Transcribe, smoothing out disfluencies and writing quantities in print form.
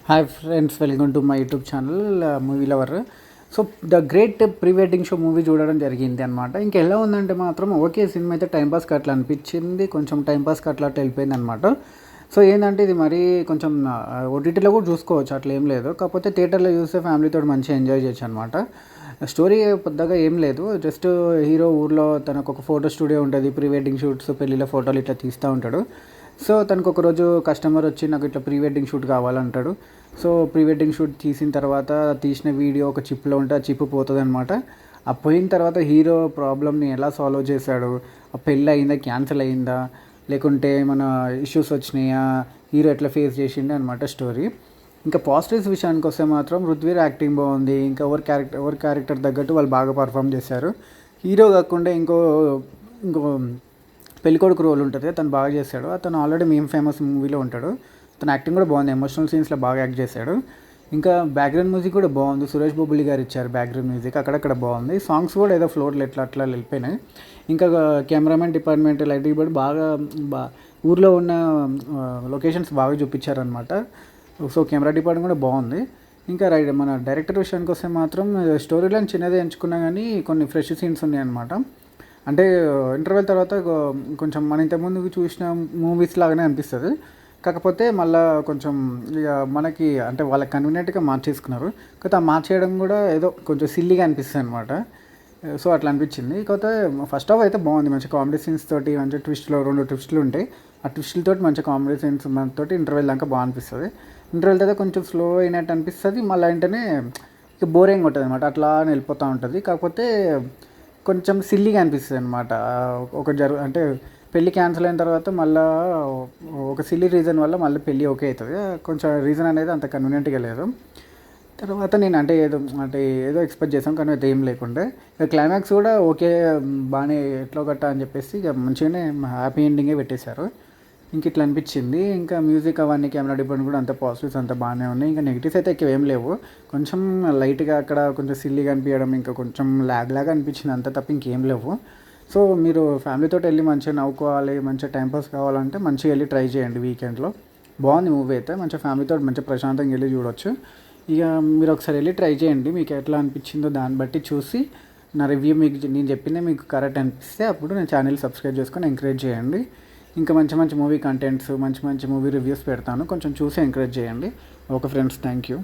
Hi friends, welcome to my YouTube channel movie lover. So the great pre wedding show movie చూడడం జరిగింది అనమాట. ఇంకా ఎలా ఉందంటే మాత్రం ఓకే, సినిమా అయితే టైంపాస్కి అట్లా అనిపించింది, కొంచెం టైంపాస్కి అట్లా వెళ్ళిపోయింది అనమాట. సో ఏంటంటే ఇది మరీ కొంచెం ఓటీటీలో కూడా చూసుకోవచ్చు, అట్లా ఏం లేదు. కాకపోతే థియేటర్లో చూస్తే ఫ్యామిలీతో మంచిగా ఎంజాయ్ చేయొచ్చు అనమాట. స్టోరీ పెద్దగా ఏం లేదు, జస్ట్ హీరో ఊర్లో తనకు ఒక ఫోటో స్టూడియో ఉంటుంది, ప్రీ వెడ్డింగ్ షూట్స్, పెళ్ళిళ్ళ ఫోటోలు ఇట్లా తీస్తూ ఉంటాడు. సో తనకు ఒకరోజు కస్టమర్ వచ్చి నాకు ఇట్లా ప్రీ వెడ్డింగ్ షూట్ కావాలంటాడు. సో ప్రీ వెడ్డింగ్ షూట్ తీసిన తర్వాత తీసిన వీడియో ఒక చిప్లో ఉంటే ఆ చిప్ పోతుంది అనమాట. ఆ పోయిన తర్వాత హీరో ప్రాబ్లమ్ని ఎలా సాల్వ్ చేశాడు, ఆ పెళ్ళి అయిందా, క్యాన్సిల్ అయిందా, లేకుంటే మన ఇష్యూస్ వచ్చినాయా, హీరో ఎట్లా ఫేస్ చేసిండే అనమాట స్టోరీ. ఇంకా పాజిటివ్స్ విషయానికి వస్తే మాత్రం రుద్వీర్ యాక్టింగ్ బాగుంది. ఇంకా ఎవరి క్యారెక్టర్ తగ్గట్టు వాళ్ళు బాగా పర్ఫామ్ చేశారు. హీరో కాకుండా ఇంకో ఇంకో పెళ్ళికొడుకు రోల్ ఉంటుంది, తను బాగా చేశాడు. అతను ఆల్రెడీ మేము ఫేమస్ మూవీలో ఉంటాడు. తన యాక్టింగ్ కూడా బాగుంది, ఎమోషనల్ సీన్స్లో బాగా యాక్ట్ చేశాడు. ఇంకా బ్యాక్గ్రౌండ్ మ్యూజిక్ కూడా బాగుంది, సురేష్ బొబ్బులి గారు ఇచ్చారు బ్యాక్గ్రౌండ్ మ్యూజిక్, అక్కడక్కడ బాగుంది. సాంగ్స్ కూడా ఏదో ఫ్లోర్లు అట్లా వెళ్ళిపోయినాయి. ఇంకా కెమెరామెన్ డిపార్ట్మెంట్ లైటింగ్ కూడా ఊర్లో ఉన్న లొకేషన్స్ బాగా చూపించారనమాట. సో కెమెరా డిపార్ట్మెంట్ కూడా బాగుంది. ఇంకా మన డైరెక్టర్ విషయానికి వస్తే మాత్రం స్టోరీ లైన్ చిన్నదే ఎంచుకున్నా కానీ కొన్ని ఫ్రెష్ సీన్స్ ఉన్నాయన్నమాట. అంటే ఇంటర్వెల్ తర్వాత కొంచెం మన ఇంతకుముందు చూసిన మూవీస్ లాగానే అనిపిస్తుంది. కాకపోతే మళ్ళీ కొంచెం ఇక మనకి అంటే వాళ్ళకి కన్వీనియంట్గా మార్చేసుకున్నారు. కాకపోతే ఆ మార్చేయడం కూడా ఏదో కొంచెం సిల్లీగా అనిపిస్తుంది అనమాట. సో అట్లా అనిపించింది. కాకపోతే ఫస్ట్ హాఫ్ అయితే బాగుంది, మంచి కామెడీ సీన్స్ తోటి, మంచి ట్విస్ట్లో 2 ట్విస్టులు ఉంటాయి. ఆ ట్విస్టులతోటి మంచి కామెడీ సీన్స్ మనతోటి ఇంటర్వెల్ దాకా బాగా అనిపిస్తుంది. ఇంటర్వెల్ అయితే కొంచెం స్లో అయినట్టు అనిపిస్తుంది, మళ్ళీ వెంటనే ఇక బోరింగ్ ఉంటుంది అనమాట, అట్లా వెళ్ళిపోతూ ఉంటుంది. కాకపోతే కొంచెం సిల్లీగా అనిపిస్తుంది అనమాట. అంటే పెళ్ళి క్యాన్సిల్ అయిన తర్వాత మళ్ళీ ఒక సిల్లీ రీజన్ వల్ల మళ్ళీ పెళ్ళి ఓకే అవుతుంది. కొంచెం రీజన్ అనేది అంత కన్వీనియంట్గా లేదు. తర్వాత నేను అంటే ఏదో ఎక్స్పెక్ట్ చేసాం, కానీ అయితే ఏం లేకుండే. ఇక క్లైమాక్స్ కూడా ఓకే, బాగానే ఎట్లో గట్టా అని చెప్పేసి ఇక మంచిగానే హ్యాపీ ఎండింగే పెట్టేశారు. ఇంక ఇట్లా అనిపించింది. ఇంకా మ్యూజిక్ అవన్నీ కెమెరా డిపార్ట్మెంట్ కూడా అంత పాజిటివ్స్ అంత బాగానే ఉన్నాయి. ఇంకా నెగిటివ్స్ అయితే ఎక్కువ ఏం లేవు. కొంచెం లైట్గా అక్కడ కొంచెం సిల్లీగా అనిపించడం, ఇంకా కొంచెం లాగా అనిపించింది, అంత తప్ప ఇంకేం లేవు. సో మీరు ఫ్యామిలీతో వెళ్ళి మంచిగా నవ్వుకోవాలి, మంచిగా టైంపాస్ కావాలంటే మంచిగా వెళ్ళి ట్రై చేయండి వీకెండ్లో. బాగుంది మూవీ అయితే, మంచిగా ఫ్యామిలీతో మంచిగా ప్రశాంతంగా వెళ్ళి చూడవచ్చు. ఇక మీరు ఒకసారి వెళ్ళి ట్రై చేయండి, మీకు ఎట్లా అనిపించిందో దాన్ని బట్టి చూసి నా రివ్యూ మీకు నేను చెప్పిందే మీకు కరెక్ట్ అనిపిస్తే అప్పుడు నా ఛానల్ సబ్స్క్రైబ్ చేసుకొని ఎంకరేజ్ చేయండి. ఇంకా మంచి మంచి మూవీ కంటెంట్స్, మంచి మంచి మూవీ రివ్యూస్ పెడతాను, కొంచెం చూసి ఎంకరేజ్ చేయండి. Okay friends, thank you.